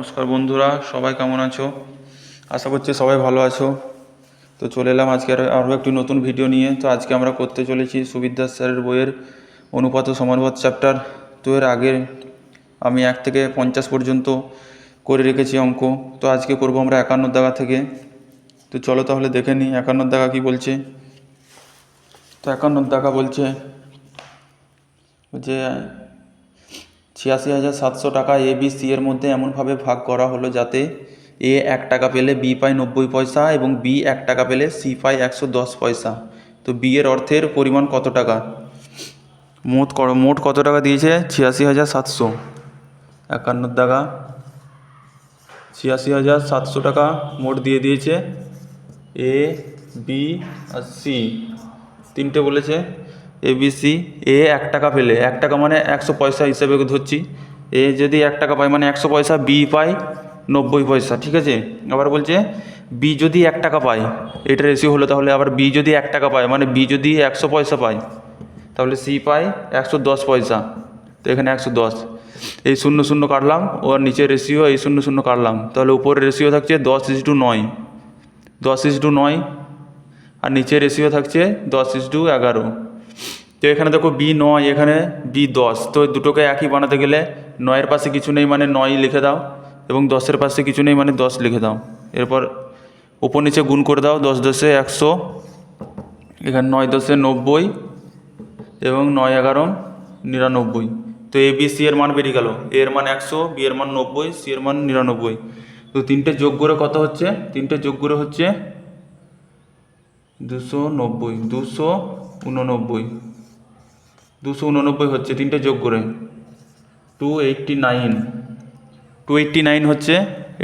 নমস্কার বন্ধুরা, সবাই কেমন আছো? আশা করছি সবাই ভালো আছো। তো চলে এলাম আজকে আরও একটি নতুন ভিডিও নিয়ে। তো আজকে আমরা করতে চলেছি সুবিদ্যাস স্যারের বইয়ের অনুপাত ও সমানুপাত চ্যাপ্টার। তো এর আগে আমি 1 থেকে 50 পর্যন্ত করে রেখেছি অঙ্ক। তো আজকে করব আমরা 51 দাগা থেকে। তো চলো তাহলে দেখে নিই 51 দাগা কী বলছে। তো 51 দাগা বলছে যে 86,700 টাকা এ বি সি এর মধ্যে এমনভাবে ভাগ করা হলো যাতে এ 1 টাকা পেলে বি পায় 90 পয়সা এবং বি 1 টাকা পেলে সি পায় 110 পয়সা। তো বি এর অর্থের পরিমাণ কত টাকা? মোট কত টাকা দিয়েছে? 86,700। 51 টাকা 86,700 টাকা মোট দিয়ে দিয়েছে। এ বি আর সি তিনটে বলেছে। A B C. এ 1 টাকা পেলে, 1 টাকা মানে 100 পয়সা হিসেবে ধরছি। এ যদি 1 টাকা পায় মানে 100 পয়সা, বি পায় 90 পয়সা, ঠিক আছে। আবার বলছে বি যদি 1 টাকা পায়, এটা রেশিও হলো। তাহলে আবার বি যদি 1 টাকা পায় মানে বি যদি 100 পয়সা পায় তাহলে সি পায় 110 পয়সা। তো এখানে 110, এই 0 0 কাটলাম, ওর নিচে রেশিও এই 0 0 কাটলাম, তাহলে উপরে রেশিও থাকছে 10:9, 10:9, আর নিচে রেশিও থাকছে 10:11। তো এখানে দেখো বি 9, এখানে বি 10। তো দুটোকে একই বানাতে গেলে 9-এর পাশে কিছু নেই মানে 9 লিখে দাও, এবং 10-এর পাশে কিছু নেই মানে 10 লিখে দাও। এরপর উপর নিচে গুণ করে দাও, 10 10 100, এখানে 9 10 90 এবং 9 11 99। তো এ বি সি এর মান বেরিয়ে গেল। এ এর মান 100, বি এর মান 90, সি এর মান 99। তো তিনটে যোগ করে কত হচ্ছে? তিনটে যোগ করে হচ্ছে 290, 289, 289 হচ্ছে তিনটে যোগ করে 289, 289 হচ্ছে।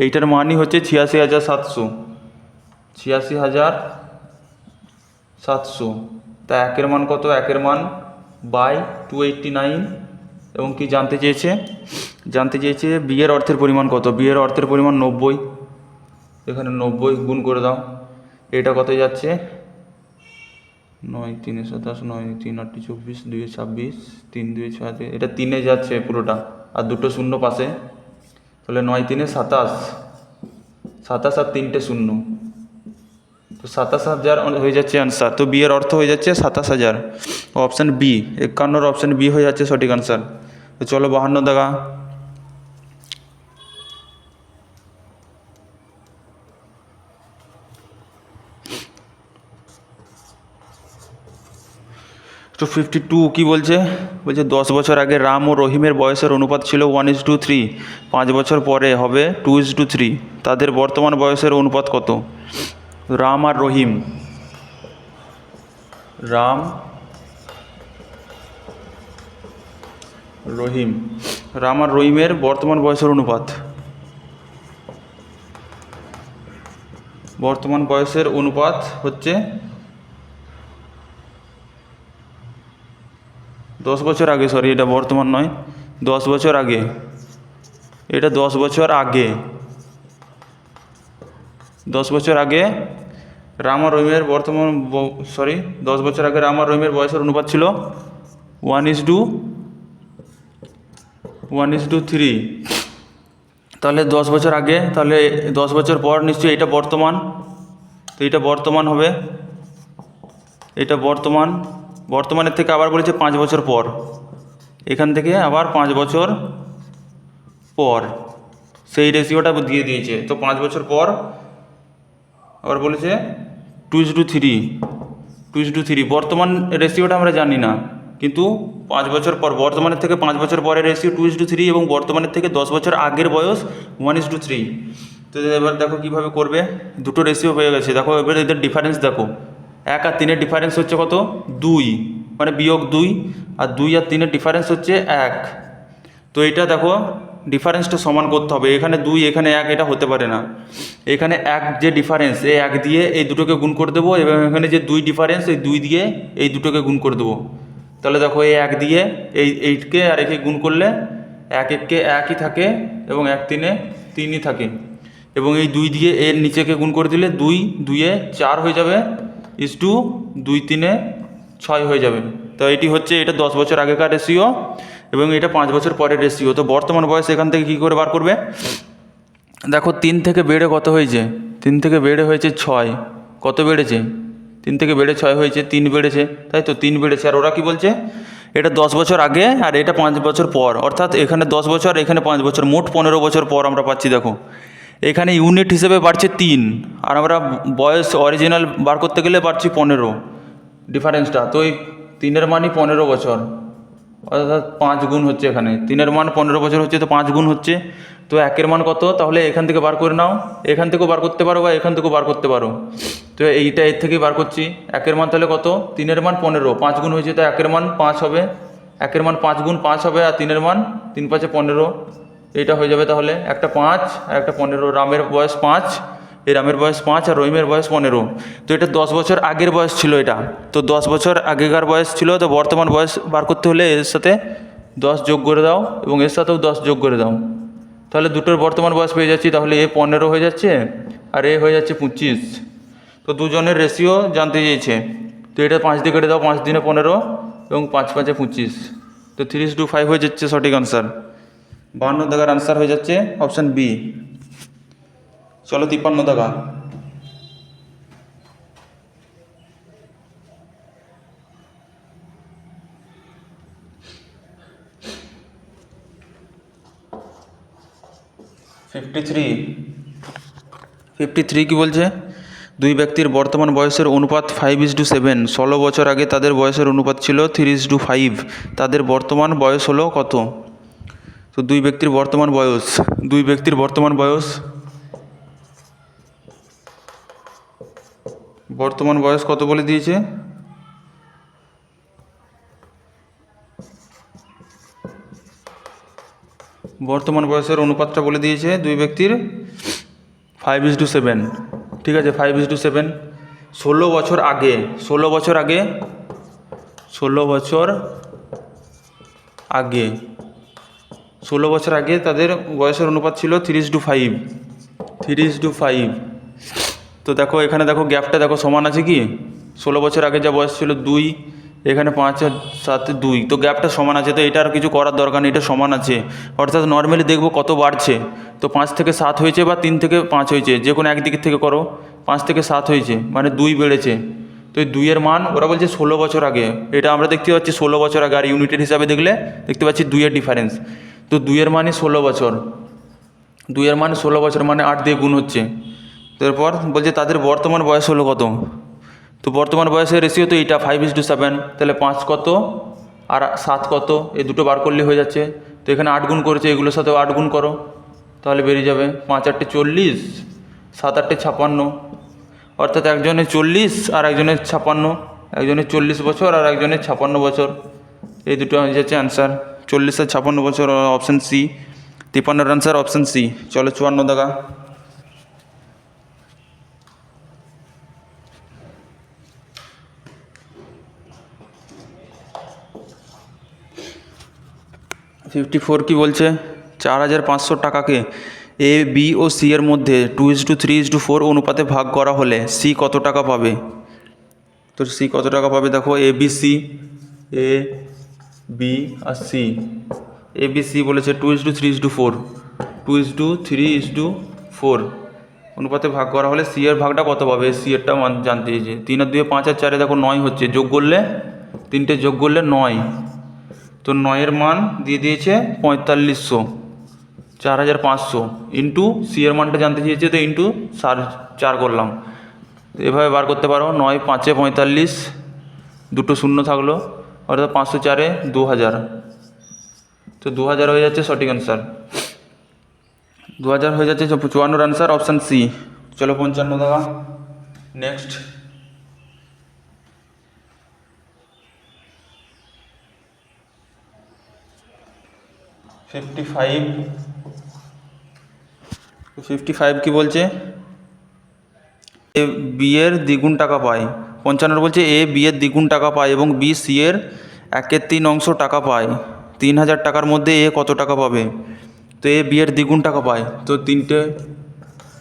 এইটার মানই হচ্ছে 86,700, 86,700। তা একের মান কত? একের মান বাই 289। এবং কি জানতে চেয়েছে বি এর অর্থের পরিমাণ কত? বি এর অর্থের পরিমাণ 90। এখানে 90 গুণ করে দাও। এটা কত যাচ্ছে? 9 3 27, 9 3 8 24, 2 26, 3 2 6, এটা 3-এ যাচ্ছে পুরোটা, আর দুটো শূন্য পাশে। তাহলে 9 3 27, 27 আর 3টে শূন্য, তো 27,000 হয়ে যাচ্ছে আনসার। তো বি এর অর্থ হয়ে যাচ্ছে 27,000। অপশান বি, 51 অপশান বি হয়ে যাচ্ছে সঠিক আনসার। তো চলো 52 দাগা। তো 52 কী বলছে? 10 বছর আগে রাম ও রহিমের বয়সের অনুপাত ছিল 1:3, 5 বছর পরে হবে 2:3। তাদের বর্তমান বয়সের অনুপাত কত? রাম আর রহিম, রাম আর রহিমের বর্তমান বয়সের অনুপাত। বর্তমান বয়সের অনুপাত হচ্ছে 10 বছর আগে, সরি এটা বর্তমান নয়, 10 বছর আগে, এটা 10 বছর আগে। 10 বছর আগে রাম আর রহিমের 10 বছর আগে রাম আর রহিমের বয়সের অনুপাত ছিল 1:3। তাহলে 10 বছর আগে, তাহলে 10 বছর পর নিশ্চয়ই এটা বর্তমান। তো এটা বর্তমান হবে, এটা বর্তমানের থেকে আবার বলেছে 5 বছর পর, এখান থেকে আবার 5 বছর পর সেই রেশিওটা দিয়ে দিয়েছে। তো 5 বছর পর আবার বলেছে 2:3। বর্তমান রেশিওটা আমরা জানি না, কিন্তু 5 বছর পর, বর্তমানের থেকে 5 বছর পরের রেশিও 2:3 এবং বর্তমানের থেকে 10 বছর আগের বয়স 1:3। তো এবার দেখো কীভাবে করবে। দুটো রেশিও হয়ে গেছে, দেখো এবার এদের ডিফারেন্স দেখো। 1 আর 3-এর ডিফারেন্স হচ্ছে কত? 2, মানে বিয়োগ 2, আর 2 আর 3-এর ডিফারেন্স হচ্ছে 1। তো এটা দেখো ডিফারেন্সটা সমান করতে হবে। এখানে 2, এখানে 1, এটা হতে পারে না। এখানে 1 যে ডিফারেন্স, এই 1 দিয়ে এই দুটোকে গুণ করে দেবো, এবং এখানে যে 2 ডিফারেন্স, এই 2 দিয়ে এই দুটোকে গুণ করে দেবো। তাহলে দেখো এই 1 দিয়ে এইটকে আর একে গুণ করলে 1 1-কে 1ই থাকে এবং 1 3-এ 3ই থাকে, এবং এই 2 দিয়ে এর নিচেকে গুণ করে দিলে 2 2-এ 4 হয়ে যাবে, ইস টু 2 3-এ 6 হয়ে যাবে। তো এটি হচ্ছে, এটা 10 বছর আগেকার রেশিও এবং এটা 5 বছর পরের রেশিও। তো বর্তমান বয়স এখান থেকে কী করে বার করবে? দেখো 3 থেকে বেড়ে কত হয়েছে, 3 থেকে বেড়ে হয়েছে 6, কত বেড়েছে 3 থেকে বেড়ে 6 হয়েছে, 3 বেড়েছে, তাই তো 3 বেড়েছে। আর ওরা কি বলছে, এটা 10 বছর আগে আর এটা 5 বছর পর, অর্থাৎ এখানে 10 বছর এখানে 5 বছর, মোট 15 বছর পর আমরা পাচ্ছি। দেখো এখানে ইউনিট হিসেবে বাড়ছে 3, আর আমরা বয়স অরিজিনাল বার করতে গেলে পাচ্ছি 15, ডিফারেন্সটা তো এই 3-এর মানই 15 বছর, অর্থাৎ 5 গুণ হচ্ছে। এখানে 3-এর মান 15 বছর হচ্ছে, তো 5 গুণ হচ্ছে। তো 1-এর মান কত, তাহলে এখান থেকে বার করে নাও, এখান থেকেও বার করতে পারো বা এখান থেকেও বার করতে পারো। তো এইটা এর থেকেই বার করছি। 1-এর মান তাহলে কত, 3-এর মান 15, 5 গুণ হয়েছে, তো 1-এর মান 5 হবে, 1-এর মান 5 গুণ 5 হবে, আর 3-এর মান 3 5 15, এইটা হয়ে যাবে। তাহলে একটা 5 আর একটা 15, রামের বয়স 5, এই রামের বয়স 5 আর রহিমের বয়স 15। তো এটা 10 বছর আগের বয়স ছিল এটা, তো 10 বছর আগেকার বয়স ছিল, তো বর্তমান বয়স বার করতে হলে এর সাথে 10 যোগ করে দাও এবং এর সাথেও 10 যোগ করে দাও, তাহলে দুটোর বর্তমান বয়স পেয়ে যাচ্ছি। তাহলে এ 15 হয়ে যাচ্ছে আর এ হয়ে যাচ্ছে 25। তো দুজনের রেশিও জানতে চেয়েছে, তো এটা 5 দিয়ে কেটে দাও, 5 দিনে 15 এবং 5 5 25, তো 3:5 হয়ে যাচ্ছে সঠিক আনসার। 52 দাগার আনসার হয়ে যাচ্ছে অপশান বি। চলো 53 দাগা। ফিফটি থ্রি কি বলছে, দুই ব্যক্তির বর্তমান বয়সের অনুপাত 5:7, 16 বছর আগে তাদের বয়সের অনুপাত ছিল 3:5, তাদের বর্তমান বয়স হলো কত? তো দুই ব্যক্তির বর্তমান বয়স, বর্তমান বয়স কত বলে দিয়েছে, বর্তমান বয়সের অনুপাতটা বলে দিয়েছে দুই ব্যক্তির 5:7, ঠিক আছে 5:7। 16 বছর আগে, 16 বছর আগে, 16 বছর আগে, 16 বছর আগে তাদের বয়সের অনুপাত ছিল 3:5, 3:5। তো দেখো এখানে দেখো গ্যাপটা দেখো সমান আছে কি, 16 বছর আগে যা বয়স ছিল 2, এখানে 5 আর 7 2, তো গ্যাপটা সমান আছে, তো এটা আর কিছু করার দরকার নেই, এটা সমান আছে। অর্থাৎ নর্মালি দেখবো কত বাড়ছে, তো 5 থেকে 7 হয়েছে বা 3 থেকে 5 হয়েছে, যে কোনো একদিক থেকে করো, 5 থেকে 7 হয়েছে মানে 2 বেড়েছে। তো এই 2-এর মান ওরা বলছে 16 বছর আগে, এটা আমরা দেখতে পাচ্ছি 16 বছর আগে, আর ইউনিটের হিসাবে দেখলে দেখতে পাচ্ছি 2-এর ডিফারেন্স। তো 2-এর মানই 16 বছর, 2-এর মান 16 বছর মানে 8 দিয়ে গুণ হচ্ছে। তারপর বলছে তাদের বর্তমান বয়স হলো কত, তো বর্তমান বয়সের রেশিও তো এইটা 5:7, তাহলে 5 কত আর 7 কত, এই দুটো বার করলে হয়ে যাচ্ছে। তো এখানে 8 গুণ করেছে, এগুলোর সাথেও 8 গুণ করো, তাহলে বেরিয়ে যাবে 5 8 40, 7 8 56, অর্থাৎ একজনের 40 আর একজনের 56, একজনের 40 বছর আর একজনের 56 বছর, এই দুটো হয়ে যাচ্ছে অ্যান্সার। 40 আর 56 বছর, অপশান সি। 53-এর আনসার অপশান সি। চলো 54 দাগা। ফিফটি ফোর কি বলছে, 4,500 টাকাকে এ বি ও সি এর মধ্যে 2:3:4 অনুপাতে ভাগ করা হলে সি কত টাকা পাবে? তো সি কত টাকা পাবে, দেখো A B C, A B R C, A B C বলেছে 2:3:4, 2:3:4 অনুপাতে ভাগ করা হলে সি এর ভাগটা কত পাবে, সি এরটা জানতে চেয়েছে। 3 আর 2 5 আর 4 দেখো 9 হচ্ছে, যোগ করলে 3টে যোগ করলে 9, তো 9-এর মান দিয়ে দিয়েছে 4500, 4,500 ইন্টু সি এর মানটা জানতে চেয়েছে, তো ইন্টু 4 করলাম। তো এভাবে বার করতে পারো, 9 5 45, দুটো শূন্য থাকলো, অর্থাৎ 500 4 2000, তো 2000 হয়ে যাচ্ছে সঠিক অ্যান্সার। 2000 হয়ে যাচ্ছে 54 আনসার অপশান সি। চলো 55 দাগা নেক্সট। ফিফটি ফাইভ কি বলছে, এ বি এর দ্বিগুণ টাকা পায়। 55 বলছে এ বি এর দ্বিগুণ টাকা পায় এবং বি সি এর 1/3 অংশ টাকা পায়। 3000 টাকার মধ্যে এ কত টাকা পাবে? তো এ বি এর দ্বিগুণ টাকা পায়, তো তিনটে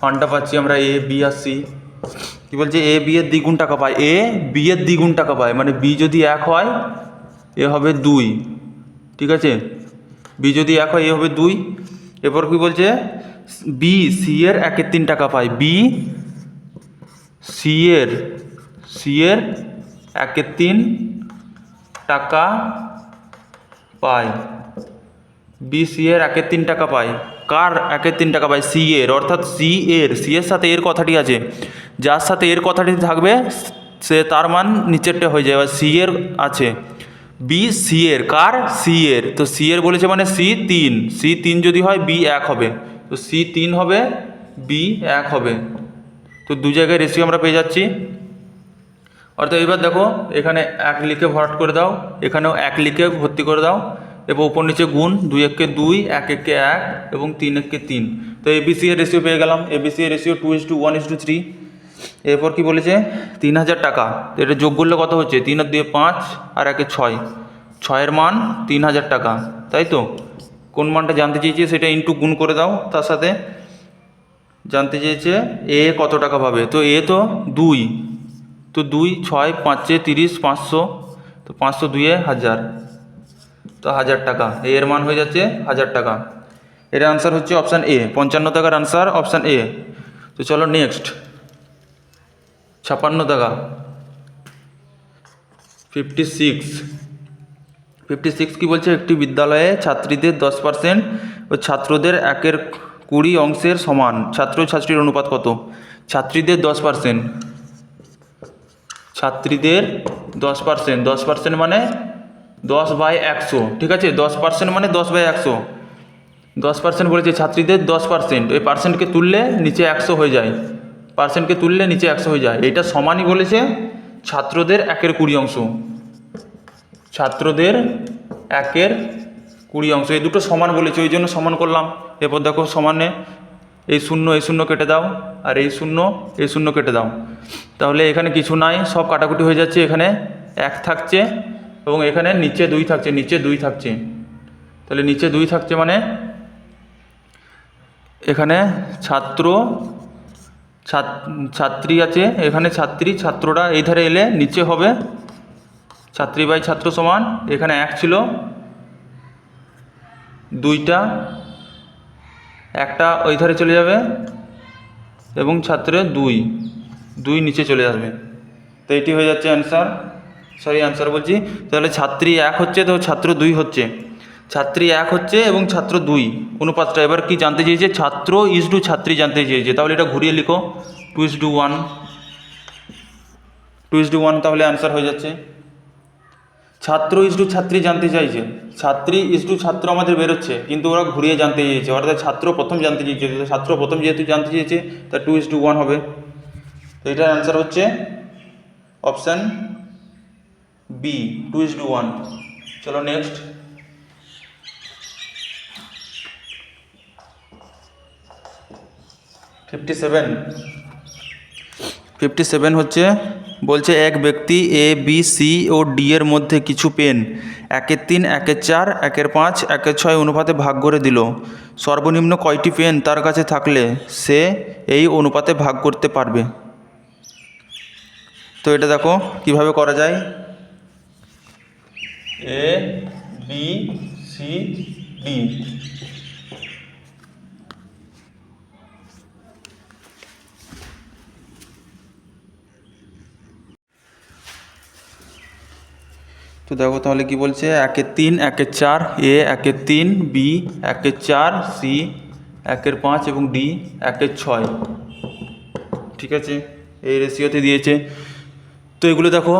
ফান্ডটা পাচ্ছি আমরা, এ বি আর সি। কী বলছে, এ বি এর দ্বিগুণ টাকা পায়, এ বি এর দ্বিগুণ টাকা পায়, মানে বি যদি 1 হয় এ হবে 2, ঠিক আছে, বি যদি 1 হয় এ হবে 2। এরপর কি বলছে, বি সি এর 1/3 টাকা পায়, বি সি এর 1/3 টাকা পায়, বি সি এর 1/3 টাকা পায়। কার 1/3 টাকা পায়? সি এর, অর্থাৎ সি এর সাথে এর কথাটি আছে, যার সাথে এর কথাটি থাকবে সে তার মান নিচেরটা হয়ে যায়। এবার সি এর আছে, বি সি এর, কার? সি এর। তো সি এর বলেছে মানে সি 3 যদি হয় বি 1 হবে, তো সি 3 হবে, বি 1 হবে। তো দু জায়গায় রেশিও আমরা পেয়ে যাচ্ছি। অর্থাৎ এবার দেখো এখানে 1 লিখে ভরাট করে দাও, এখানেও 1 লিখে ভর্তি করে দাও, এবং উপর নিচে গুণ, 2 1 2, 1 1 1 এবং 3 1 3। তো এবিসি এর রেশিও পেয়ে গেলাম। এবিসি এর রেশিও 2:1:3। এরপর কি বলেছে? 3000 টাকা। তো এটা যোগ করলে কত হচ্ছে? 3 আর 2 5 আর 1 6, 6 মান 3000 টাকা, তাই তো? কোন মানটা জানতে চেয়েছে সেটা ইন্টু গুণ করে দাও, তার সাথে জানতে চেয়েছে এ কত টাকা পাবে। তো এ তো 2, তো 2 6 5 30, 500, তো 500 2 1000, তো 1000 টাকা। এর মান হয়ে যাচ্ছে 1000 টাকা। এর আনসার হচ্ছে অপশান এ, 55 টাকার আনসার অপশান এ। তো চলো নেক্সট, 56 টাকা, 56 কি বলছে? একটি বিদ্যালয়ে ছাত্রীদের 10% ও ছাত্রদের 1/20 অংশের সমান, ছাত্র ছাত্রীর অনুপাত কত? ছাত্রীদের 10%, ছাত্রীদের 10%, 10% মানে 10/100, ঠিক আছে? 10% মানে 10/100, 10% বলেছে ছাত্রীদের 10%, ওই পার্সেন্টকে তুললে নিচে 100 হয়ে যায়, পার্সেন্টকে তুললে নিচে 100 হয়ে যায়। এইটা সমানই বলেছে ছাত্রদের 1/20 অংশ, ছাত্রদের 1/20 অংশ, এই দুটো সমান বলেছে, ওই জন্য সমান করলাম। এরপর দেখো সমানে এই শূন্য কেটে দাও, আর এই শূন্য কেটে দাও, তাহলে এখানে কিছু নাই, সব কাটাকুটি হয়ে যাচ্ছে। এখানে 1 থাকছে এবং এখানে নিচে 2 থাকছে, তাহলে নিচে 2 থাকছে মানে এখানে ছাত্রী আছে, এখানে ছাত্ররা এই ধারে এলে নিচে হবে ছাত্রী বাই ছাত্র সমান, এখানে 1 ছিল, 2টা, 1টা ওই ধারে চলে যাবে এবং ছাত্রের 2 নিচে চলে আসবে। তো এটি হয়ে যাচ্ছে অ্যান্সার বলছি। তাহলে ছাত্রী 1 হচ্ছে, তো ছাত্র 2 হচ্ছে, ছাত্রী 1 হচ্ছে এবং ছাত্র 2 অনুপাতটা। এবার কি জানতে চেয়েছে? ছাত্র ইসডু ছাত্রী জানতে চেয়েছে, তাহলে এটা ঘুরিয়ে লিখো 2:1, তাহলে অ্যান্সার হয়ে যাচ্ছে। ছাত্র ইসডু ছাত্রী জানতে চাইছে, ছাত্রী ইসডু ছাত্র আমাদের বেরোচ্ছে, কিন্তু ওরা ঘুরিয়ে জানতে চেয়েছে, অর্থাৎ ছাত্র প্রথম জানতে চেয়েছে, ছাত্র প্রথম যেহেতু জানতে চেয়েছে তা 2:1 হবে। তো এটার অ্যান্সার হচ্ছে অপশান বি, 2:1। চলো নেক্সট, 57 হচ্ছে, বলছে এক ব্যক্তি A B C O D এর মধ্যে কিছু পেন 1/3, 1/4, 1/5, 1/6 অনুপাতে ভাগ করে দিল। সর্বনিম্ন কয়টি পেন তার কাছে থাকলে সে এই অনুপাতে ভাগ করতে পারবে? তো এটা দেখো কিভাবে করা যায়। এ বি সি ডি, তো দেখো তাহলে কি বলছে, 1/3, 1/4, এ 1/3, বি 1/4, সি 1/5 এবং ডি 1/6, ঠিক আছে? এই রেশিওতে দিয়েছে। তো এগুলো দেখো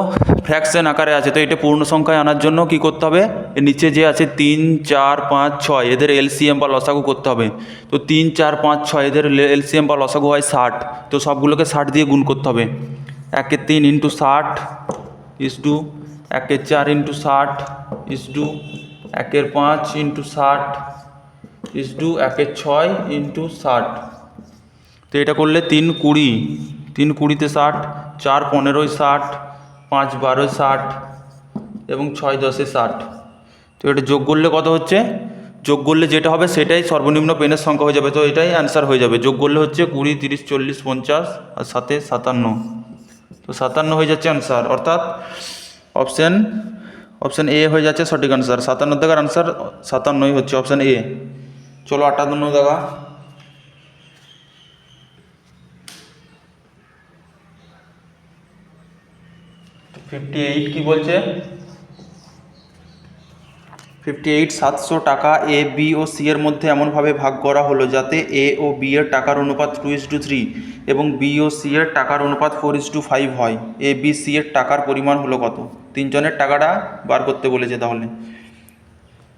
ফ্র্যাকশন আকারে আছে, তো এটা পূর্ণ সংখ্যায় আনার জন্য কি করতে হবে? এর নিচে যে আছে 3 4 5 6 এদের এলসিএম বা লসাগু করতে হবে। তো 3 4 5 6 এদের এলসিএম বা লসাগু হয় 60, তো সবগুলোকে 60 দিয়ে গুণ করতে হবে। 1/3 × 60 ইসডু 1/4 × 60 ইসডু 1/5 × 60 ইসডু 1/6 × 60। তো এটা করলে 3 20, 3 20 তে 60, 4 15 60, 5 12 60 এবং 6 10 60। তো এটা যোগ করলে কত হচ্ছে? যোগ করলে যেটা হবে সেটাই সর্বনিম্ন পেনের সংখ্যা হয়ে যাবে, তো এটাই অ্যান্সার হয়ে যাবে। যোগ করলে হচ্ছে 20 30 40 50 আর 7 57, তো 57 হয়ে যাচ্ছে অ্যান্সার, অর্থাৎ অপশান এ হয়ে যাচ্ছে সঠিক অ্যান্সার। 57 টাকার অ্যান্সার 57 হচ্ছে অপশান এ। চলো 58 টাকা, 58 কি বলছে, 58 700 টাকা এ বি ও সি এর মধ্যে এমনভাবে ভাগ করা হলো যাতে এ ও বি এর টাকার অনুপাত 2:3 এবং বি ও সি এর টাকার অনুপাত 4:5 হয়। এ বি সি এর টাকার পরিমাণ হলো কত? তিনজনের টাকাটা বার করতে বলেছে। তাহলে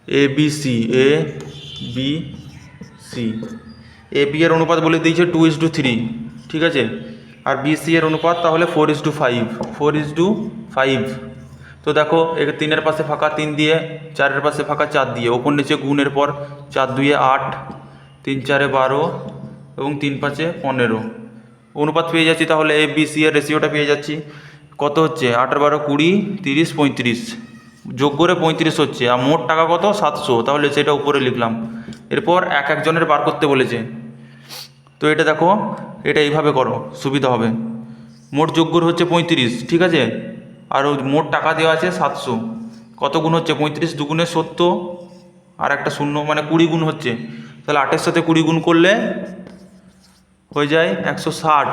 A B C, A B C, A B এর অনুপাত বলে দিয়েছে 2:3, ঠিক আছে, আর বি সি এর অনুপাত তাহলে 4:5, 4:5। তো দেখো একে 3-এর পাশে ফাঁকা 3 দিয়ে, 4-এর পাশে ফাঁকা 4 দিয়ে, ওপর নিচে গুণের পর 4-2 8, 3-4 12 এবং 3-5 15 অনুপাত পেয়ে যাচ্ছি। তাহলে এ বি সি এর রেশিওটা পেয়ে যাচ্ছি। কত হচ্ছে? 8-12 20 30 35, যোগ করে 35 হচ্ছে। আর মোট টাকা কত? 700। তাহলে সেটা উপরে লিখলাম। এরপর এক একজনের বার করতে বলেছে। তো এটা দেখো, এটা এইভাবে করো, সুবিধা হবে। মোট যোগ্যর হচ্ছে 35, ঠিক আছে, আর মোট টাকা দেওয়া আছে 700। কত গুণ হচ্ছে? 35 2 70, আর একটা শূন্য মানে 20 গুণ হচ্ছে। তাহলে 8-এর সাথে 20 গুণ করলে হয়ে যায় 160।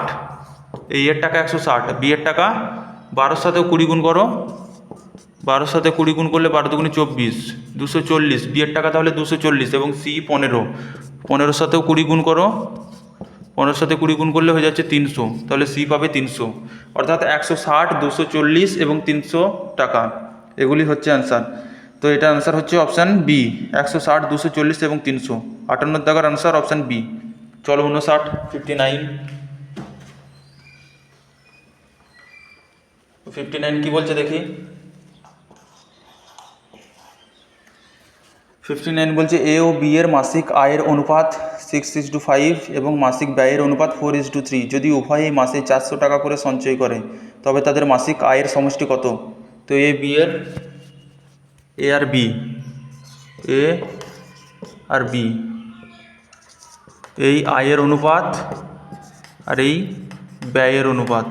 এই এর টাকা 160, বি এর টাকা 12-র সাথেও 20 গুণ করো, 12-র সাথে 20 গুণ করলে 12 2 24, 240। বি এর টাকা তাহলে 240 এবং সি 15, 15-র সাথেও 20 গুণ করো, 15-র সাথে 20 গুণ করলে হয়ে যাচ্ছে 300। তাহলে সি পাবে 300, অর্থাৎ 160, 240 এবং 300 টাকা, এগুলি হচ্ছে অ্যান্সার। তো এটা অ্যান্সার হচ্ছে অপশান বি, 160, 240 এবং 300। 58 টাকার অ্যান্সার অপশান বি। চলো 59, 59, 59 কি বলছে দেখি। 59 বলছে এ ও বি এর মাসিক আয়ের অনুপাত 6:5 এবং মাসিক ব্যয়ের অনুপাত 4:3। যদি উভয়ই মাসে 400 টাকা করে সঞ্চয় করে তবে তাদের মাসিক আয়ের সমষ্টি কত? তো এ বি এর, এ আর বি, এ আর বি, এই আয়ের অনুপাত আর এই ব্যয়ের অনুপাত।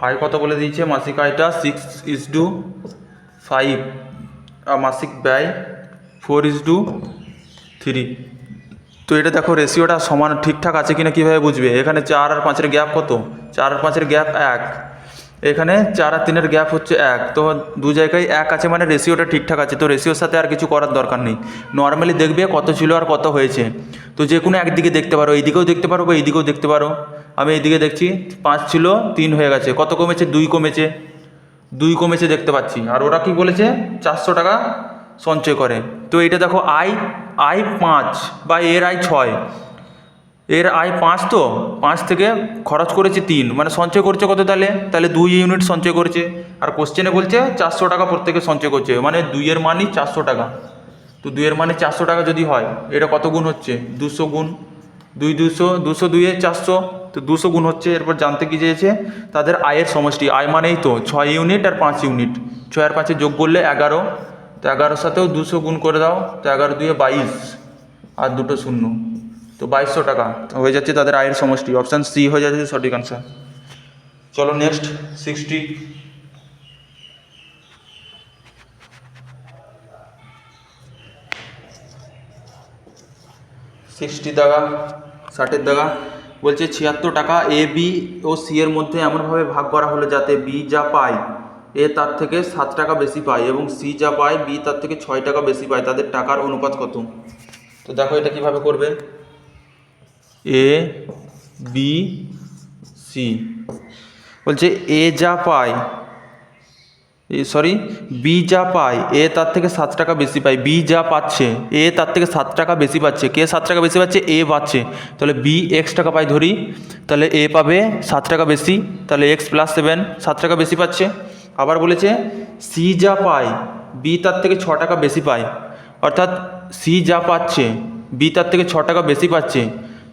আয় কত বলে দিয়েছে? মাসিক আয়টা 6:5 আর মাসিক ব্যয় 4:3। তো এটা দেখো রেশিওটা সমান ঠিকঠাক আছে কিনা কীভাবে বুঝবে? এখানে 4 আর 5-এর গ্যাপ কত? 4 আর 5-এর গ্যাপ 1, এখানে 4 আর 3-এর গ্যাপ হচ্ছে 1। তো দু জায়গায় 1 আছে মানে রেশিওটা ঠিকঠাক আছে। তো রেশিওর সাথে আর কিছু করার দরকার নেই, নর্মালি দেখবে কত ছিল আর কত হয়েছে। তো যে কোনো একদিকে দেখতে পারো, এইদিকেও দেখতে পারো বা এইদিকেও দেখতে পারো। আমি এইদিকে দেখছি 5 ছিল 3 হয়ে গেছে। কত কমেছে? 2 কমেছে, 2 কমেছে দেখতে পাচ্ছি। আর ওরা কি বলেছে? 400 টাকা সঞ্চয় করে। তো এটা দেখো আয় 5 বা এর আয় 6, এর আয় 5, তো 5 থেকে খরচ করেছে 3, মানে সঞ্চয় করছে কত? তাহলে 2 ইউনিট সঞ্চয় করেছে। আর কোশ্চেনে বলছে 400 টাকা প্রত্যেকে সঞ্চয় করছে, মানে 2 এর মানই 400 টাকা। তো 2 এর মানে 400 টাকা যদি হয়, এটা কত গুণ হচ্ছে? 200 গুণ 2, 200, 200 2 400, তো 200 গুণ হচ্ছে। এরপর জানতে কি চেয়েছে? তাদের আয়ের সমষ্টি। আয় মানেই তো 6 ইউনিট আর 5 ইউনিট, 6 আর 5 যোগ করলে 11। তো 11-র সাথেও 200 গুণ করে দাও, তো 11 2 22 আর 2টো শূন্য, তো 2200 টাকা হয়ে যাচ্ছে তাদের আয়ের সমষ্টি। অপশান সি হয়ে যাচ্ছে সঠিক আনসার। চলো নেক্সট 60, 60 দাগা, 60-এর দাগা বলছে 76 টাকা এ বি ও সি এর মধ্যে এমনভাবে ভাগ করা হলো যাতে বি যা পায় এ তার থেকে 7 টাকা বেশি পায় এবং সি যা পায় বি তার থেকে 6 টাকা বেশি পায়। তাদের টাকার অনুপাত কত? তো দেখো এটা কিভাবে করবে। এ বি সি বলছে এ যা পায়, বি যা পায় এ তার থেকে 7 টাকা বেশি পায়। বি যা পাচ্ছে এ তার থেকে 7 টাকা বেশি পাচ্ছে। কে 7 টাকা বেশি পাচ্ছে? এ পাচ্ছে। তাহলে বি x টাকা পায় ধরি, তাহলে এ পাবে 7 টাকা বেশি, তাহলে x + 7 7 টাকা বেশি পাচ্ছে। আবার বলেছে সি যা পায় বি তার থেকে 6 টাকা বেশি পায়, অর্থাৎ সি যা পাচ্ছে বি তার থেকে 6 টাকা বেশি পাচ্ছে।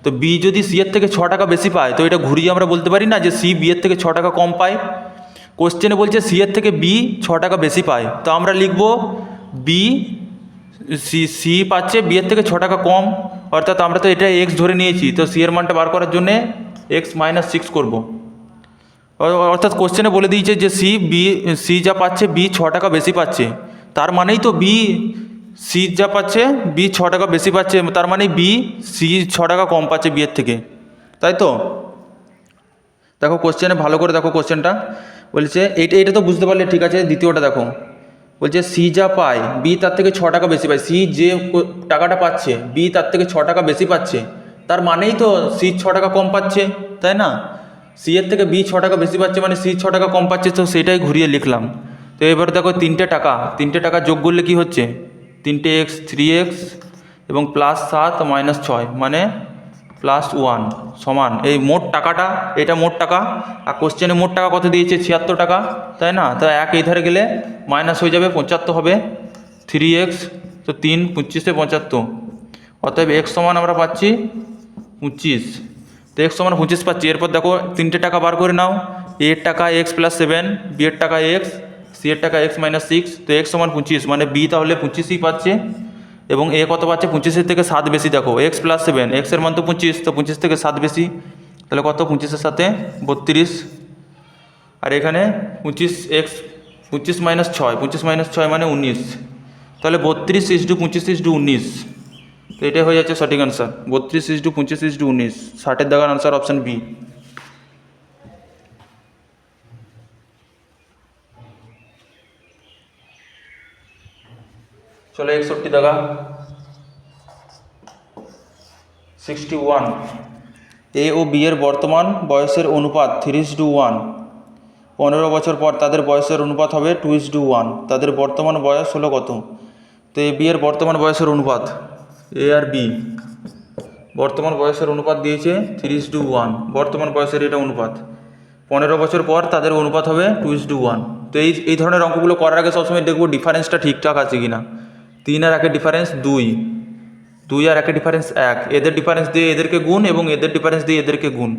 তো বি যদি সি এর থেকে 6 টাকা বেশি পায়, তো এটা ঘুরিয়ে আমরা বলতে পারি না যে সি বি এর থেকে 6 টাকা কম পায়। কোশ্চেনে বলছে সি এর থেকে বি 6 টাকা বেশি পায়, তো আমরা লিখব বি সি পাচ্ছে বি এর থেকে 6 টাকা কম, অর্থাৎ আমরা তো এটা এক্স ধরে নিয়েছি, তো সি এর মানটা বার করার জন্যে x - 6 করব। অর্থাৎ কোশ্চেনে বলে দিয়েছে যে সি যা পাচ্ছে বি 6 টাকা বেশি পাচ্ছে, তার মানেই তো বি সি যা পাচ্ছে বি 6 টাকা বেশি পাচ্ছে, তার মানে বি সি 6 টাকা কম পাচ্ছে বি এর থেকে, তাই তো। দেখো কোশ্চেনে ভালো করে দেখো কোশ্চেনটা বলছে এইটা তো বুঝতে পারলে ঠিক আছে। দ্বিতীয়টা দেখো বলছে সি যা পায় বি তার থেকে 6 টাকা বেশি পায়। সি যে টাকাটা পাচ্ছে বি তার থেকে 6 টাকা বেশি পাচ্ছে, তার মানেই তো সি 6 টাকা কম পাচ্ছে, তাই না? সি এর থেকে বি 6 টাকা বেশি পাচ্ছে মানে সি 6 টাকা কম পাচ্ছে, তো সেটাই ঘুরিয়ে লিখলাম। তো এবার দেখো তিনটে টাকা যোগ করলে কি হচ্ছে 3x 3x এবং +7 -6 মানে +1 সমান এই মোট টাকাটা, এটা মোট টাকা। আর কোশ্চেনে মোট টাকা কত দিয়েছে 76 টাকা, তাই না? তো এক এই ধারে গেলে মাইনাস হয়ে যাবে 75 হবে 3x, তো 3 25 75, অতএব x সমান আমরা পাচ্ছি 25। তো x সমান 25 পাচ্ছি। এরপর দেখো তিনটে টাকা বার করে নাও, a এর টাকা x + 7, b এর টাকা x, c এর টাকা x - 6। তো x সমান 25 মানে b তাহলে 25ই পাচ্ছে এবং এ কত পাচ্ছে 25-এর থেকে 7 বেশি। দেখো x + 7, x এর মান তো 25, তো 25 থেকে 7 বেশি, তাহলে কত 25-এর সাথে 32। আর এখানে 25x 25 - 6, 25 - 6 মানে 19, তাহলে 32:25:19। তো এটাই হয়ে যাচ্ছে সঠিক আনসার, 32:25:19। 60-এর দাগার আনসার অপশান বি। চলো 61 দাগা 61, এ ও বি এর বর্তমান বয়সের অনুপাত 3:1। 15 বছর পর তাদের বয়সের অনুপাত হবে 2:1। তাদের বর্তমান বয়স হলো কত? তো এ বি এর বর্তমান বয়সের অনুপাত, এ আর বি বর্তমান বয়সের অনুপাত দিয়েছে 3:1, বর্তমান বয়সের এটা অনুপাত। 15 বছর পর তাদের অনুপাত হবে 2:1। তো এই ধরনের অঙ্কগুলো করার আগে সবসময় দেখবো ডিফারেন্সটা ঠিকঠাক আছে কি না। 3 আর 1-এর ডিফারেন্স 2, 2 আর 1-এর ডিফারেন্স 1, এদের ডিফারেন্স দিয়ে এদেরকে গুণ এবং এদের ডিফারেন্স দিয়ে এদেরকে গুণ।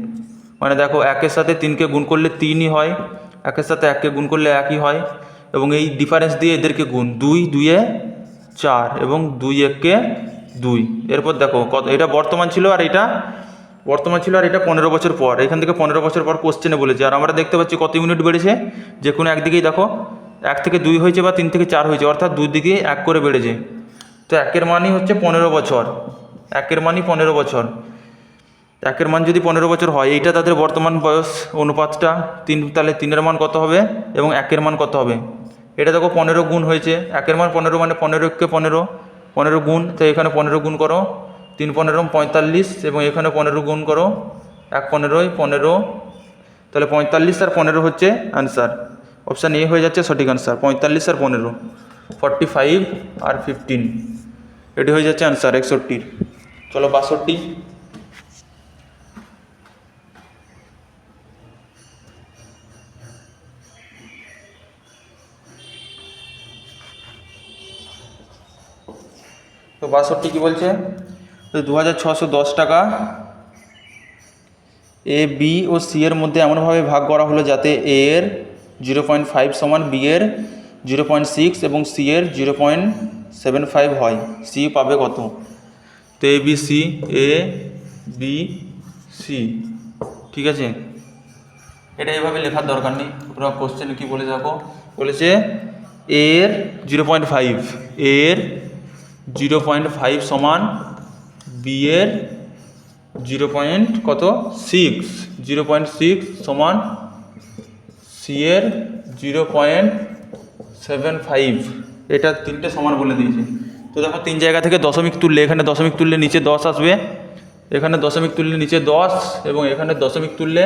মানে দেখো 1-এর সাথে 3কে গুণ করলে 3ই হয়, 1-এর সাথে 1কে গুণ করলে 1ই হয়, এবং এই ডিফারেন্স দিয়ে এদেরকে গুণ 2 2-এ 4 এবং 2 1-কে 2। এরপর দেখো কত, এটা বর্তমান ছিল আর এটা 15 বছর পর। এখান থেকে 15 বছর পর কোশ্চেনে বলেছে, আর আমরা দেখতে পাচ্ছি কত ইউনিট বেড়েছে। যে কোনো একদিকেই দেখো 1 থেকে 2 হয়েছে বা 3 থেকে 4 হয়েছে, অর্থাৎ দুই দিকেই 1 করে বেড়েছে। তো 1-এর মানই হচ্ছে 15 বছর, 1-এর মানই 15 বছর। 1-এর মান যদি 15 বছর হয়, এইটা তাদের বর্তমান বয়স অনুপাতটা 3, তাহলে 3-এর মান কত হবে এবং 1-এর মান কত হবে? এটা দেখো 15 গুণ হয়েছে, 1-এর মান 15 মানে 15-কে 15 গুণ, তো এখানে 15 গুণ করো, 3 15 45 এবং এখানে 15 গুণ করো, 1 15 15, তাহলে 45 আর 15 হচ্ছে আনসার। অপশান এ হয়ে যাচ্ছে সঠিক আনসার, 45 আর 15, 45 আর 15, এটি হয়ে যাচ্ছে আনসার 61। চলো 62। তো 62 কী বলছে? তো 2610 টাকা এ বি ও সি এর মধ্যে এমনভাবে ভাগ করা হলো যাতে এ এর 0.5 সমান বি এর 0.6 এবং সি এর 0.75 হয়। সি পাবে কত? তো A B C, A B C, ঠিক আছে। এটা এইভাবে লেখার দরকার নেই, পুরো কোশ্চেন কী বলে দেখো, বলেছে এর 0.5, এর 0.5 সমান বি এর 0.6 সমান সি এর 0.75, এটা তিনটে সমান বলে দিয়েছে। তো দেখো 3 জায়গা থেকে দশমিক তুললে, এখানে দশমিক তুললে নিচে 10 আসবে, এখানে দশমিক তুললে নিচে 10, এবং এখানে দশমিক তুললে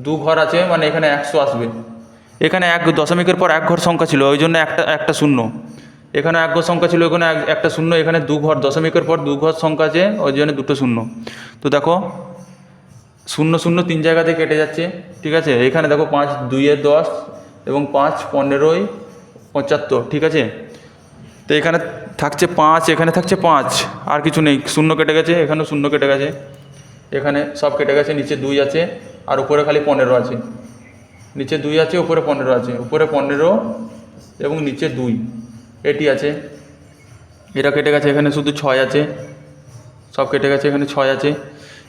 2 ঘর আছে মানে এখানে 100 আসবে। এখানে এক দশমিকের পর 1 ঘর সংখ্যা ছিল, ওই জন্য একটা শূন্য। এখানে 1 ঘর সংখ্যা ছিল, এখানে একটা শূন্য, এখানে 2 ঘর, দশমিকের পর 2 ঘর সংখ্যা আছে, ওই জন্য 2টো শূন্য। তো দেখো 0 0 3 জায়গাতে কেটে যাচ্ছে, ঠিক আছে। এখানে দেখো 5 2 10 এবং 5 15 75, ঠিক আছে। তো এখানে থাকছে 5, এখানে থাকছে 5, আর কিছু নেই, শূন্য কেটে গেছে, এখানেও শূন্য কেটে গেছে, এখানে সব কেটে গেছে, নিচে 2 আছে আর উপরে খালি 15 আছে। নিচে 2 আছে, উপরে 15 আছে, উপরে 15 এবং নিচে 2, এটি আছে। এটা কেটে গেছে, এখানে শুধু 6 আছে, সব কেটে গেছে, এখানে 6 আছে,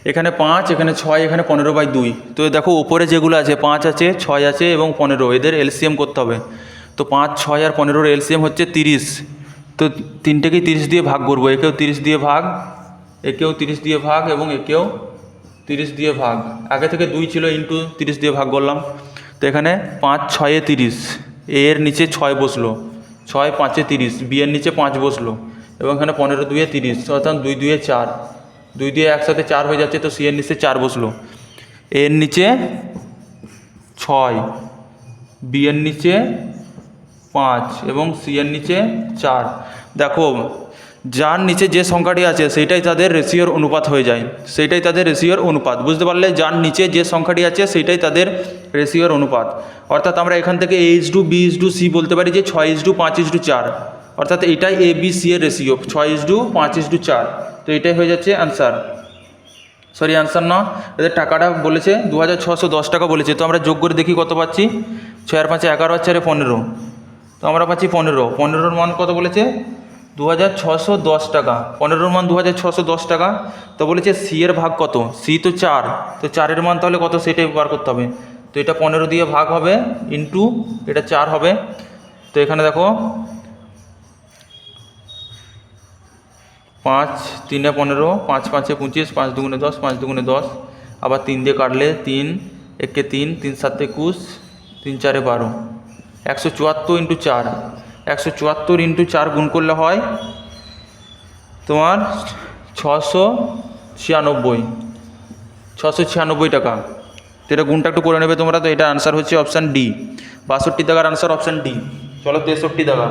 এখানে 5, এখানে 6, এখানে 15/2। তো দেখো উপরে যেগুলো আছে 5 আছে, 6 আছে এবং 15, এদের এলসিএম করতে হবে। তো 5 6 আর 15-র এলসিএম হচ্ছে 30। তো তিনটেকেই 30 দিয়ে ভাগ করবো, একেও 30 দিয়ে ভাগ, একেও 30 দিয়ে ভাগ এবং একেও 30 দিয়ে ভাগ, আগে থেকে 2 ছিল ইন্টু 30 দিয়ে ভাগ করলাম। তো এখানে 5 6 30, এ এর নিচে 6 বসলো, 6 5 30, বি এর নিচে 5 বসলো, এবং এখানে 15 2 30, অর্থাৎ 2 2 4, 2 দিয়ে একসাথে 4 হয়ে যাচ্ছে, তো সি এর নিচে 4 বসলো, এর নিচে 6, বি এর নিচে 5 এবং সি এর নিচে 4। দেখো যার নিচে যে সংখ্যাটি আছে সেইটাই তাদের রেশিওর অনুপাত হয়ে যায়, সেইটাই তাদের রেশিওর অনুপাত, বুঝতে পারলে? যার নিচে যে সংখ্যাটি আছে সেইটাই তাদের রেশিওর অনুপাত। অর্থাৎ আমরা এখান থেকে A:B:C বলতে পারি যে 6:5:4, অর্থাৎ এইটাই ABC এর রেশিও, 6:5:4। তো এটাই হয়ে যাচ্ছে অ্যান্সার। সরি অ্যান্সার না, এদের টাকাটা বলেছে 2610 টাকা বলেছে। তো আমরা যোগ করে দেখি কত পাচ্ছি। 6 আর 5 11 আর 4 15, তো আমরা পাচ্ছি 15। 15-র মান কত বলেছে? 2610 টাকা। 15-র মান 2610 টাকা। তো বলেছে সি এর ভাগ কত? সি তো 4, তো 4-এর মান তাহলে কত সেটাই বার করতে হবে। তো এটা 15 দিয়ে ভাগ হবে ইন্টু এটা 4 হবে। তো এখানে দেখো 5 3 15, 5 5 25, 5 2 10, 5 2 10, আবার 3 দিয়ে কাটলে 3 1 3, 3 7 21, 3 4 12, 174 ইন্টু 4, 174 ইন্টু 4 গুণ করলে হয় তোমার 696 টাকা। তো এটা গুণটা একটু করে নেবে তোমরা। তো এটা আনসার হচ্ছে অপশান ডি, 62 টাকার আনসার অপশান ডি। চলো 63 টাকা।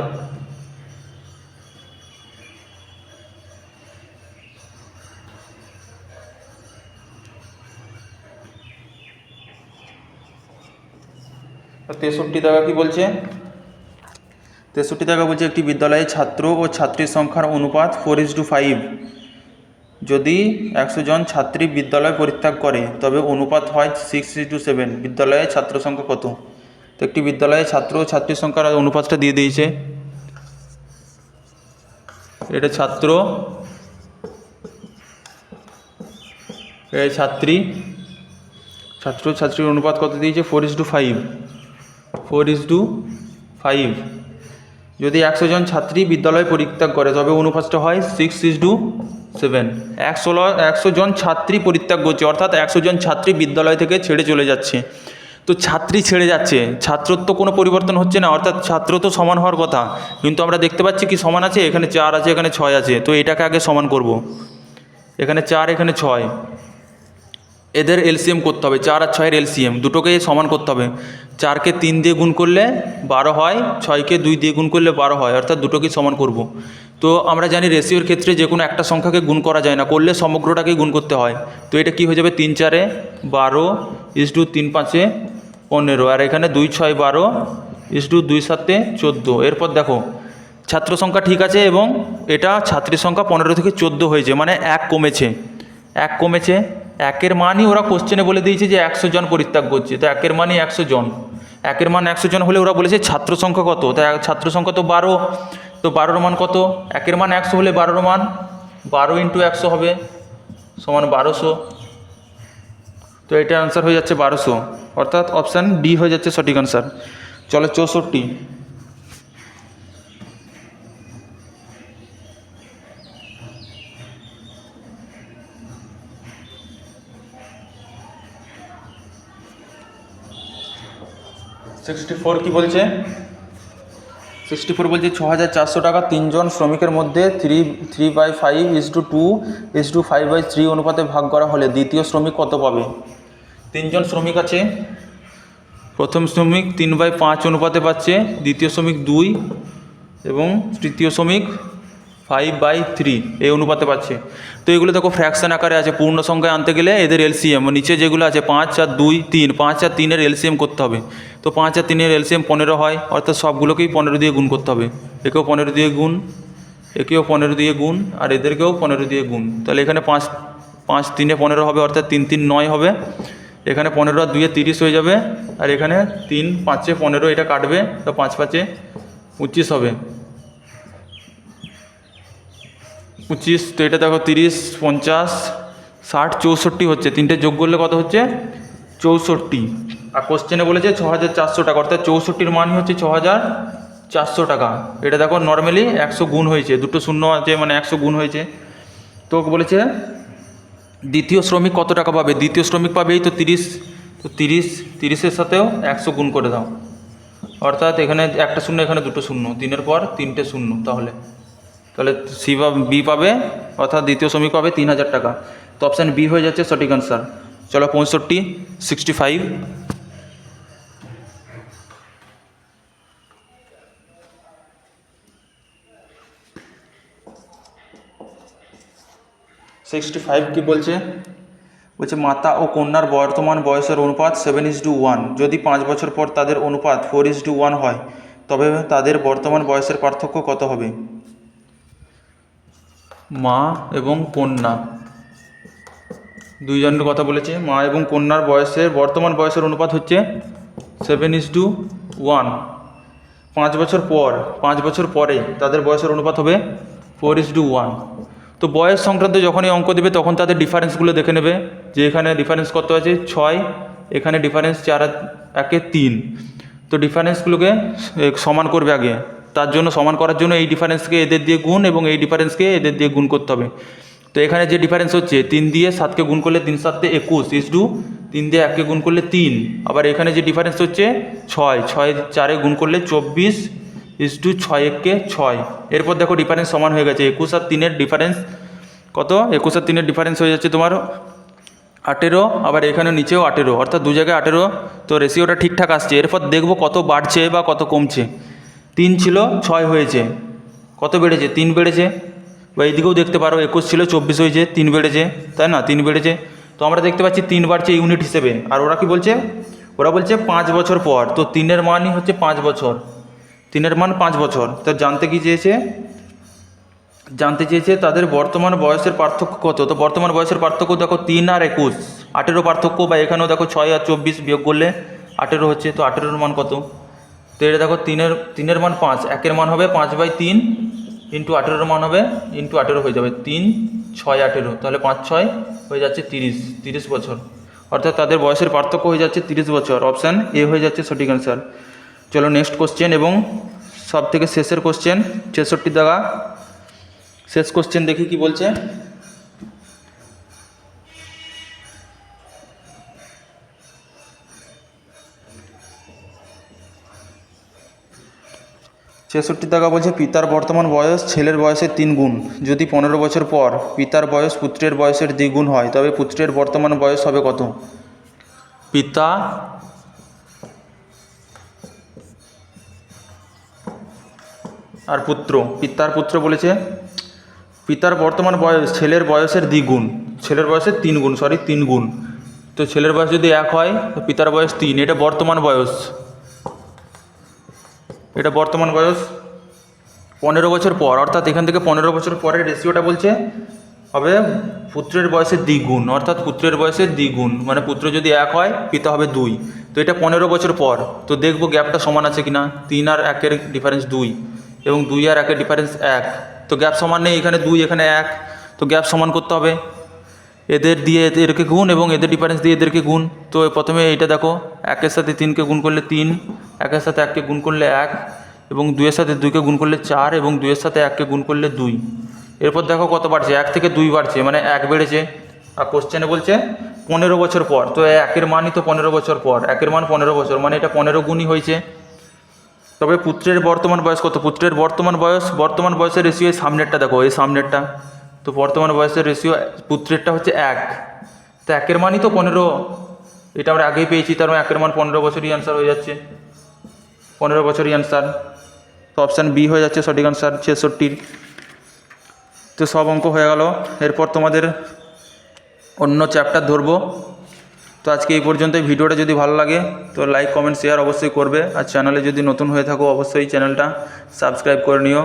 তো 63 টাকা কি বলছে? 63 টাকা বলছে একটি বিদ্যালয়ে ছাত্র ও ছাত্রীর সংখ্যার অনুপাত 4:5। যদি 100 জন ছাত্রী বিদ্যালয় পরিত্যাগ করে তবে অনুপাত হয় 6:7। বিদ্যালয়ে ছাত্র সংখ্যা কত? তো একটি বিদ্যালয়ে ছাত্র ও ছাত্রীর সংখ্যার অনুপাতটা দিয়ে দিয়েছে। এটা ছাত্র, এটা ছাত্রী, ছাত্র ছাত্রীর অনুপাত কত দিয়েছে? 4:5, 4:5। যদি 100 জন ছাত্রী বিদ্যালয় পরিত্যাগ করে তবে অনুপাতটা হয় 6:7। 100 জন ছাত্রী পরিত্যাগ করছে, অর্থাৎ 100 জন ছাত্রী বিদ্যালয় থেকে ছেড়ে চলে যাচ্ছে। তো ছাত্রী ছেড়ে যাচ্ছে, ছাত্রর তো কোনো পরিবর্তন হচ্ছে না, অর্থাৎ ছাত্র তো সমান হওয়ার কথা, কিন্তু আমরা দেখতে পাচ্ছি কি সমান আছে, এখানে 4 আছে, এখানে 6 আছে। তো এটাকে আগে সমান করব। এখানে 4 এখানে 6, এদের এলসিএম করতে হবে। 4 আর 6-এর এলসিএম দুটোকে সমান করতে হবে। 4কে 3 দিয়ে গুণ করলে 12 হয়, 6কে 2 দিয়ে গুণ করলে 12 হয়, অর্থাৎ দুটোকে সমান করব। তো আমরা জানি রেশিওর ক্ষেত্রে যে কোনো একটা সংখ্যাকে গুণ করা যায় না, করলে সমগ্রটাকেই গুণ করতে হয়। তো এটা কি হয়ে যাবে? 3 4 12 3 5 15, আর এখানে 2 6 12 2 7 14। এরপর দেখো ছাত্র সংখ্যা ঠিক আছে এবং এটা ছাত্রীর সংখ্যা 15 থেকে 14 হয়েছে, মানে 1 কমেছে, 1 কমেছে। 1-এর মানই ওরা কোশ্চেনে বলে দিয়েছে যে 100 জন পরিত্যাগ করছে, তো 1-এর মানই 100 জন। 1-এর মান 100 জন হলে ওরা বলেছে ছাত্র সংখ্যা কত? তাই ছাত্র সংখ্যা তো 12, তো 12-র মান কত? 1-এর মান 100 হলে 12-র মান 12 ইন্টু 100 হবে সমান 1200। তো এটা আনসার হয়ে যাচ্ছে 1200, অর্থাৎ অপশান ডি হয়ে যাচ্ছে সঠিক আনসার। চলো 64। 64 কি বলছে? 64 বলছে 6400 টাকা 3 জন শ্রমিকের মধ্যে 3/5:2:5/3 অনুপাতে ভাগ করা হলে দ্বিতীয় শ্রমিক কত পাবে? 3 জন শ্রমিক আছে, প্রথম শ্রমিক 3/5 অনুপাতে পাচ্ছে, দ্বিতীয় শ্রমিক 2 এবং তৃতীয় শ্রমিক 5/3 এই অনুপাতে পাচ্ছে। তো এগুলো দেখো ফ্র্যাকশন আকারে আছে, পূর্ণ সংখ্যায় আনতে গেলে এদের এলসিএম নিচে যেগুলো আছে 5 আর 2 3, 5 আর 3-এর এলসিএম করতে হবে। তো 5 আর 3-এর এলসিএম 15 হয়, অর্থাৎ সবগুলোকেই 15 দিয়ে গুণ করতে হবে। একেও 15 দিয়ে গুণ, একেও 15 দিয়ে গুণ, আর এদেরকেও 15 দিয়ে গুণ। তাহলে এখানে 5 5 3-এ 15 হবে, অর্থাৎ 3 3 9 হবে। এখানে 15 আর 2-এ 30 হয়ে যাবে, আর এখানে 3 5-এ 15, এটা কাটবে, তো 5 5-এ 25 হবে, 25। তো এটা দেখো 30 50 60 64 হচ্ছে, 3টে যোগ করলে কত হচ্ছে? 64। আর কোশ্চেনে বলেছে 6400 টাকা, অর্থাৎ 64-র মানই হচ্ছে 6400 টাকা। এটা দেখো নর্মালি 100 গুণ হয়েছে, দুটো শূন্য আছে মানে 100 গুণ হয়েছে। তো বলেছে দ্বিতীয় শ্রমিক কত টাকা পাবে? দ্বিতীয় শ্রমিক পাবে এই তো 30, তো 30-30-এর সাথেও 100 গুণ করে দাও, অর্থাৎ এখানে একটা শূন্য, এখানে দুটো শূন্য, 3-এর পর 3টে শূন্য, তাহলে সি বা বি পাবে, অর্থাৎ দ্বিতীয় শ্রমিক পাবে 3000 টাকা। তো অপশান বি হয়ে যাচ্ছে সঠিক আনসার। চলো 65 কি বলছে? বলছে মাতা ও কন্যার বর্তমান বয়সের অনুপাত 7:1। যদি 5 বছর পর তাদের অনুপাত 4:1 হয়, তবে তাদের বর্তমান বয়সের পার্থক্য কত হবে? মা এবং কন্যা দুইজনের কথা বলেছে। মা এবং কন্যার বর্তমান বয়সের অনুপাত হচ্ছে 7:1। 5 বছর পরে তাদের বয়সের অনুপাত হবে 4:1। তো বয়স সংক্রান্ত যখনই অঙ্ক দেবে তখন তাদের ডিফারেন্সগুলো দেখে নেবে, যে এখানে ডিফারেন্স কত আছে 6, এখানে ডিফারেন্স 4-1-3। তো ডিফারেন্সগুলোকে সমান করবে আগে, তার জন্য সমান করার জন্য এই ডিফারেন্সকে এদের দিয়ে গুণ এবং এই ডিফারেন্সকে এদের দিয়ে গুণ করতে হবে। তো এখানে যে ডিফারেন্স হচ্ছে 3 দিয়ে 7কে গুণ করলে 3-7-21, 3 দিয়ে 1কে গুণ করলে 3। আবার এখানে যে ডিফারেন্স হচ্ছে 6 4-এ গুণ করলে 24, 6-1-6। এরপর দেখো ডিফারেন্স সমান হয়ে গেছে, 21 আর 3-এর ডিফারেন্স কত? 21 আর 3-এর ডিফারেন্স হয়ে যাচ্ছে তোমার 18, আবার এখানে নিচেও 18, অর্থাৎ দু জায়গায় 18। তো রেশিওটা ঠিকঠাক আসছে। এরপর দেখবো কত বাড়ছে বা কত কমছে। 3 ছিল 6 হয়েছে, কত বেড়েছে? 3 বেড়েছে। বা এইদিকেও দেখতে পারো 21 ছিল 24 হয়েছে, 3 বেড়েছে, তাই না? 3 বেড়েছে। তো আমরা দেখতে পাচ্ছি 3 বাড়ছে ইউনিট হিসেবে। আর ওরা কি বলছে? ওরা বলছে 5 বছর পর। তো 3-এর মানই হচ্ছে 5 বছর, 3-এর মান 5 বছর। তো জানতে চেয়েছে তাদের বর্তমান বয়সের পার্থক্য কত। তো বর্তমান বয়সের পার্থক্য দেখো 3 আর 21, 18 পার্থক্য। বা এখানেও দেখো 6 আর 24 বিয়োগ করলে 18 হচ্ছে। তো 18-এর মান কত? তো এটা দেখো 3-এর মান 5, 1-এর মান হবে 5/3 ইন্টু 18-এর মান হবে ইন্টু 18 হয়ে যাবে 3, 6, 18। তাহলে 5-6 হয়ে যাচ্ছে 30 বছর, অর্থাৎ তাদের বয়সের পার্থক্য হয়ে যাচ্ছে 30 বছর। অপশান এ হয়ে যাচ্ছে সঠিক অ্যান্সার। চলো নেক্সট কোশ্চেন এবং সব থেকে শেষের কোশ্চেন, 66 দাগা শেষ কোশ্চেন, দেখি কি বলছে। টাকা বলছে পিতার বর্তমান বয়স ছেলের বয়সের 3 গুণ। যদি 15 বছর পর পিতার বয়স পুত্রের বয়সের 2 গুণ হয়, তবে পুত্রের বর্তমান বয়স হবে কত? পিতা আর পুত্র, পিতার পুত্র বলেছে পিতার বর্তমান বয়স ছেলের বয়সের দ্বিগুণ, ছেলের বয়সের 3 গুণ, 3 গুণ। তো ছেলের বয়স যদি 1 হয় তো পিতার বয়স 3, এটা বর্তমান বয়স। 15 বছর পর, অর্থাৎ এখান থেকে 15 বছর পরের রেশিওটা বলছে হবে পুত্রের বয়সের দ্বিগুণ, অর্থাৎ পুত্রের বয়সের দ্বিগুণ, মানে পুত্র যদি 1 হয় পিতা হবে 2। তো এটা 15 বছর পর। তো দেখবো গ্যাপটা সমান আছে কিনা। 3 আর 1-এর ডিফারেন্স 2 এবং 2 আর 1-এর ডিফারেন্স 1। তো গ্যাপ সমান নেই, এখানে 2 এখানে 1। তো গ্যাপ সমান করতে হবে, এদের দিয়ে এদেরকে গুণ এবং এদের ডিফারেন্স দিয়ে এদেরকে গুণ। তো প্রথমে এইটা দেখো, 1-এর সাথে 3কে গুণ করলে 3, 1-এর সাথে 1কে গুণ করলে 1, এবং 2-এর সাথে 2কে গুণ করলে 4, এবং 2-এর সাথে 1কে গুণ করলে 2। এরপর দেখো কত বাড়ছে, 1 থেকে 2 বাড়ছে, মানে 1 বেড়েছে। আর কোশ্চেনে বলছে 15 বছর পর। তো 1-এর মানই তো 15 বছর পর, 1-এর মান 15 বছর, মানে এটা 15 গুণই হয়েছে। তবে পুত্রের বর্তমান বয়স কত? পুত্রের বর্তমান বয়সের রেশিও এই সামনেরটা দেখো, এই সামনেরটা। তো বর্তমান বয়সের রেশিও পুত্রেরটা হচ্ছে 1। তো 1-এর মানই তো 15, এটা আমরা আগেই পেয়েছি। তার মানে 1-এর মান 15 বছরই অ্যান্সার হয়ে যাচ্ছে, 15 বছরই অ্যান্সার। তো অপশান বি হয়ে যাচ্ছে সঠিক অ্যান্সার 66-র। তো সব অঙ্ক হয়ে গেল। এরপর তোমাদের অন্য চ্যাপ্টার ধরবো। তো আজকে এই পর্যন্তই। ভিডিওটা যদি ভালো লাগে তো লাইক কমেন্ট শেয়ার অবশ্যই করবে। আর চ্যানেলে যদি নতুন হয়ে থাকো অবশ্যই চ্যানেলটা সাবস্ক্রাইব করে নিও।